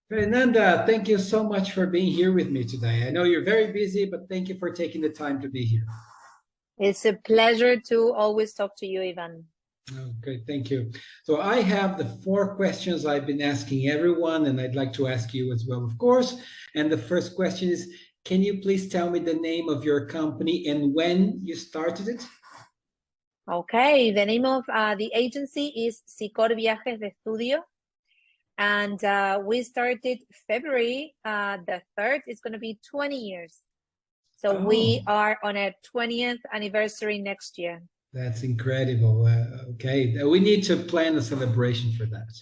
Fernanda, thank you so much for being here with me today. I know you're very busy, but thank you for taking the time to be here. It's a pleasure to always talk to you, Ivan. Okay, thank you. So I have the four questions I've been asking everyone, and I'd like to ask you as well, of course. And the first question is, can you please tell me the name of your company and when you started it? Okay, the name of the agency is CICOR Viajes de Estudio. And we started February the 3rd. It's going to be 20 years. So we are on a 20th anniversary next year. That's incredible. Okay, we need to plan a celebration for that.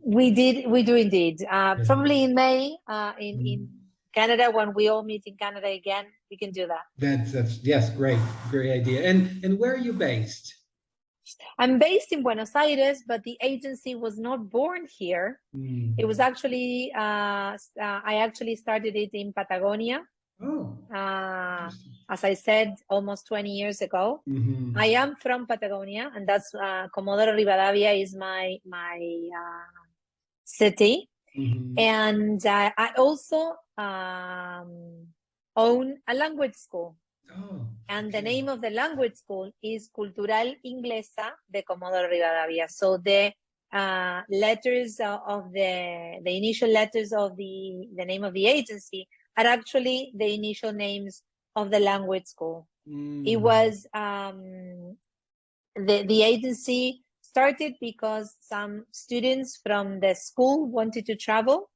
We do indeed. Probably in May in Canada, when we all meet in Canada again, we can do that. That's yes, great idea. And where are you based? I'm based in Buenos Aires, but the agency was not born here. It was actually I actually started it in Patagonia. As I said, almost 20 years ago. I am from Patagonia, and that's Comodoro Rivadavia is my city. And I also own a language school. And the name of the language school is Cultural Inglesa de Comodoro Rivadavia. So the letters of the initial letters of the name of the agency are actually the initial names of the language school. It was the agency started because some students from the school wanted to travel.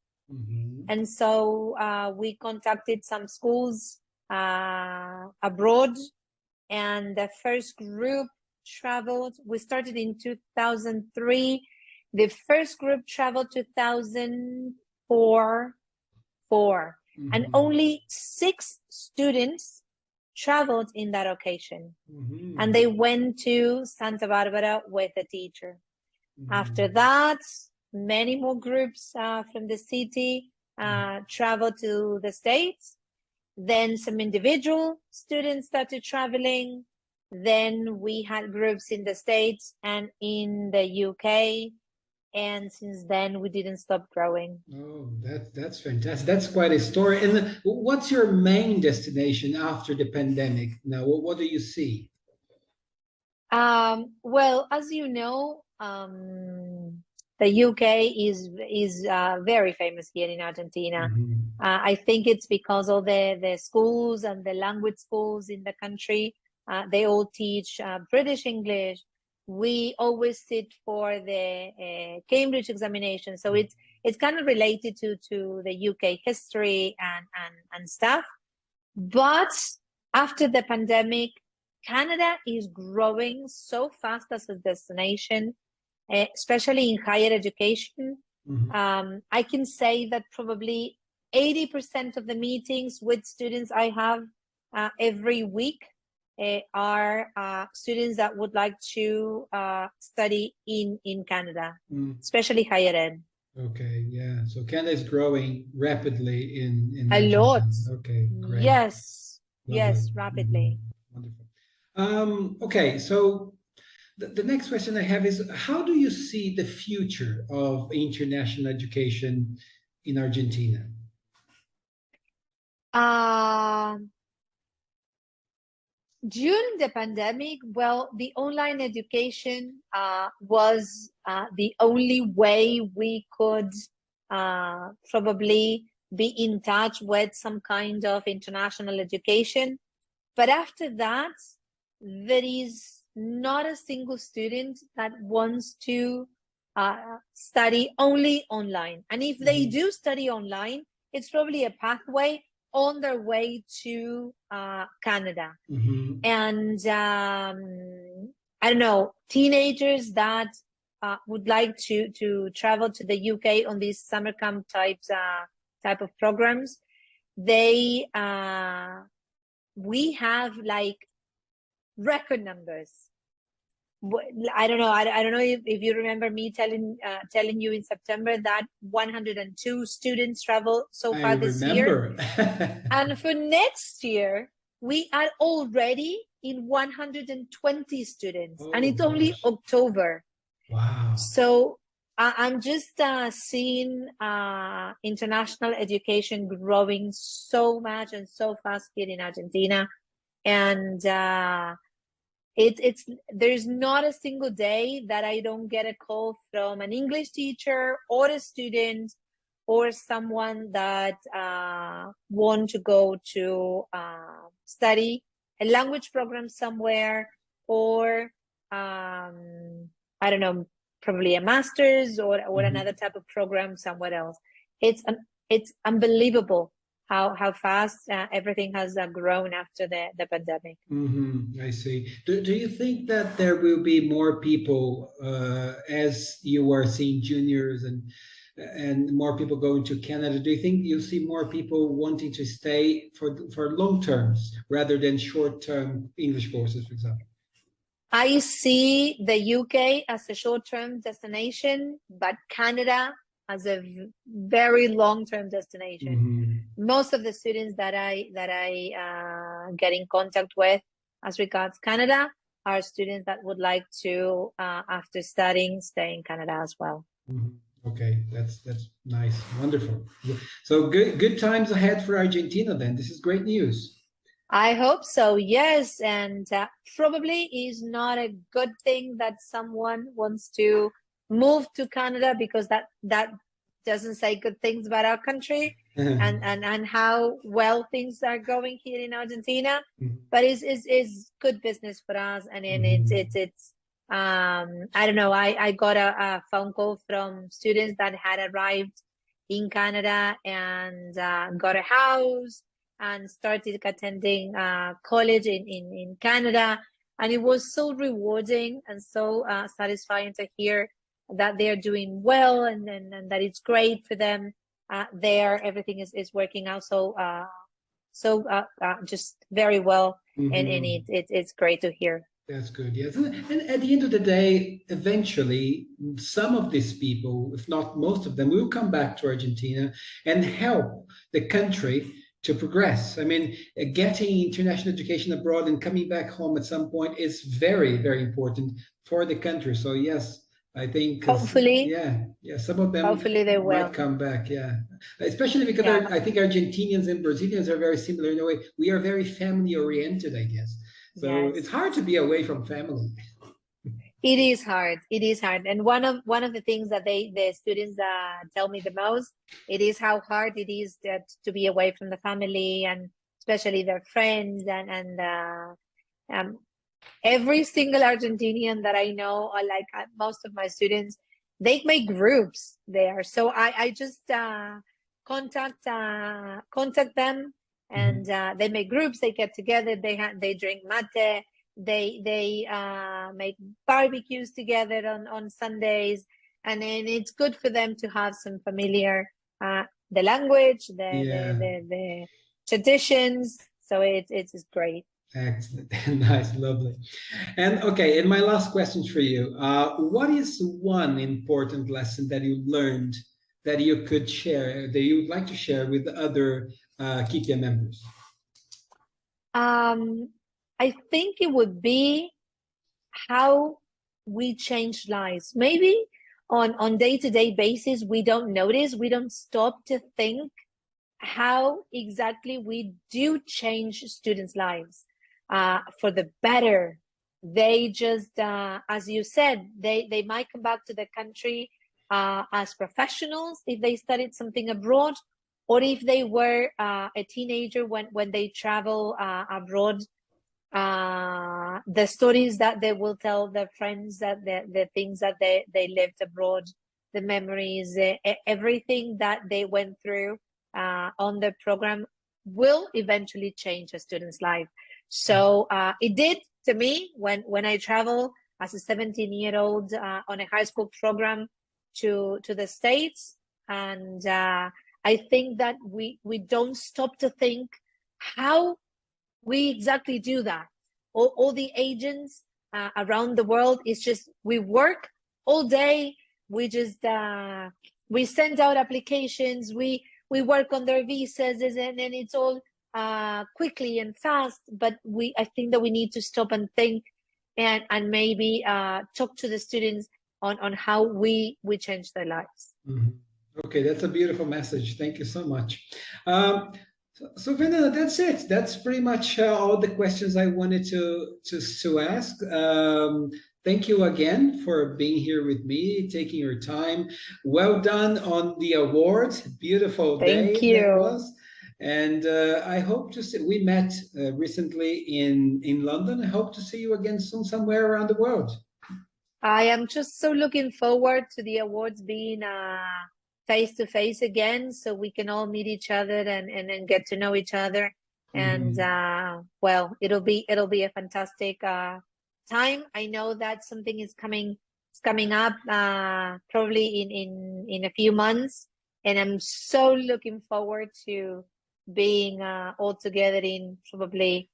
And so we contacted some schools abroad, and the first group traveled. We started in 2003. The first group traveled 2004, and only 6 students traveled in that occasion. And they went to Santa Barbara with a teacher. After that, many more groups from the city traveled to the States. Then some individual students started traveling. Then we had groups in the States and in the UK. And since then, we didn't stop growing. Oh, that's fantastic. That's quite a story. And what's your main destination after the pandemic? Now, what do you see? Well, as you know, the UK is very famous here in Argentina. I think it's because of the schools and the language schools in the country. They all teach British English. We always sit for the Cambridge examination. So it's kind of related to the UK history and stuff. But after the pandemic, Canada is growing so fast as a destination, especially in higher education. I can say that probably 80% of the meetings with students I have every week are students that would like to study in Canada, especially higher ed. Okay, yeah. So Canada is growing rapidly in a lot. Okay, great. Yes, Lovely. yes, rapidly. Wonderful. Okay, so the next question I have is, how do you see the future of international education in Argentina? During the pandemic, well, the online education was the only way we could probably be in touch with some kind of international education. But after that, there is not a single student that wants to study only online. And if they do study online, it's probably a pathway on their way to Canada. And I don't know, teenagers that would like to travel to the UK on these summer camp type of programs, we have like record numbers. I don't know if you remember me telling you in September that 102 students travel so far this year. And for next year, we are already in 120 students, and it's only October. Wow. So I'm just seeing international education growing so much and so fast here in Argentina, and it's there's not a single day that I don't get a call from an English teacher or a student or someone that want to go to study a language program somewhere, or I don't know, probably a master's or another type of program somewhere else. It's unbelievable how fast everything has grown after the pandemic. I see. Do you think that there will be more people as you are seeing juniors and more people going to Canada? Do you think you'll see more people wanting to stay for long terms rather than short term English courses, for example? I see the UK as a short-term destination, but Canada as a very long-term destination. Most of the students that I get in contact with as regards Canada are students that would like to, after studying, stay in Canada as well. Okay, that's nice, wonderful. So good times ahead for Argentina then. This is great news. I hope so, yes. And probably is not a good thing that someone wants to move to Canada, because that doesn't say good things about our country and how well things are going here in Argentina. But it's good business for us. And it's I don't know, I got a phone call from students that had arrived in Canada and got a house and started attending college in Canada. And it was so rewarding and so satisfying to hear that they're doing well and that it's great for them there. Everything is working out so just very well. And it's great to hear. That's good, yes. And at the end of the day, eventually, some of these people, if not most of them, will come back to Argentina and help the country to progress. I mean, getting international education abroad and coming back home at some point is very, very important for the country. So yes, I think hopefully, some of them hopefully they will might come back. Yeah, especially because I think Argentinians and Brazilians are very similar in a way. We are very family oriented, I guess. So it's hard to be away from family. It is hard. It is hard. And one of the things that the students tell me the most, it is how hard it is to be away from the family and especially their friends and every single Argentinian that I know, or like most of my students, they make groups there. So I just contact them, and they make groups. They get together. They drink mate. They make barbecues together on Sundays, and then it's good for them to have some familiar the language, the traditions. So it's great. Excellent. Nice, lovely. And okay, and my last question for you. What is one important lesson that you learned that you could share, that you would like to share with the other CICOR members? I think it would be how we change lives. Maybe on day-to-day basis, we don't notice, we don't stop to think how exactly we do change students' lives for the better. They just, as you said, they might come back to the country as professionals if they studied something abroad, or if they were a teenager when they travel abroad. The stories that they will tell their friends, that the things that they lived abroad, the memories, everything that they went through on the program will eventually change a student's life. So it did to me when I travel as a 17-year-old on a high school program to the States. And I think that we don't stop to think how we exactly do that. All the agents around the world, is just we work all day. We just we send out applications. We work on their visas, and it's all quickly and fast. But I think that we need to stop and think and maybe talk to the students on how we change their lives. Mhm. Okay, that's a beautiful message. Thank you so much. So Fernanda, that's it. That's pretty much all the questions I wanted to ask. Thank you again for being here with me, taking your time. Well done on the award. Beautiful Thank day that you. was. And I hope to see, we met recently in London. I hope to see you again soon somewhere around the world. I am just so looking forward to the awards being face to face again, so we can all meet each other and get to know each other. And well, it'll be a fantastic time. I know that something is coming up probably in a few months, and I'm so looking forward to being all together in probably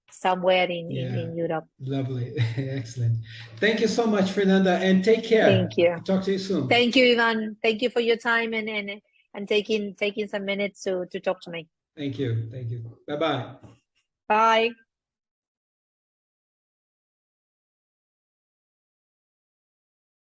somewhere in Europe. Lovely. Excellent. Thank you so much, Fernanda, and take care. Thank you. Talk to you soon. Thank you, Ivan. Thank you for your time and taking some minutes to talk to me. Thank you. Thank you. Bye-bye. Bye.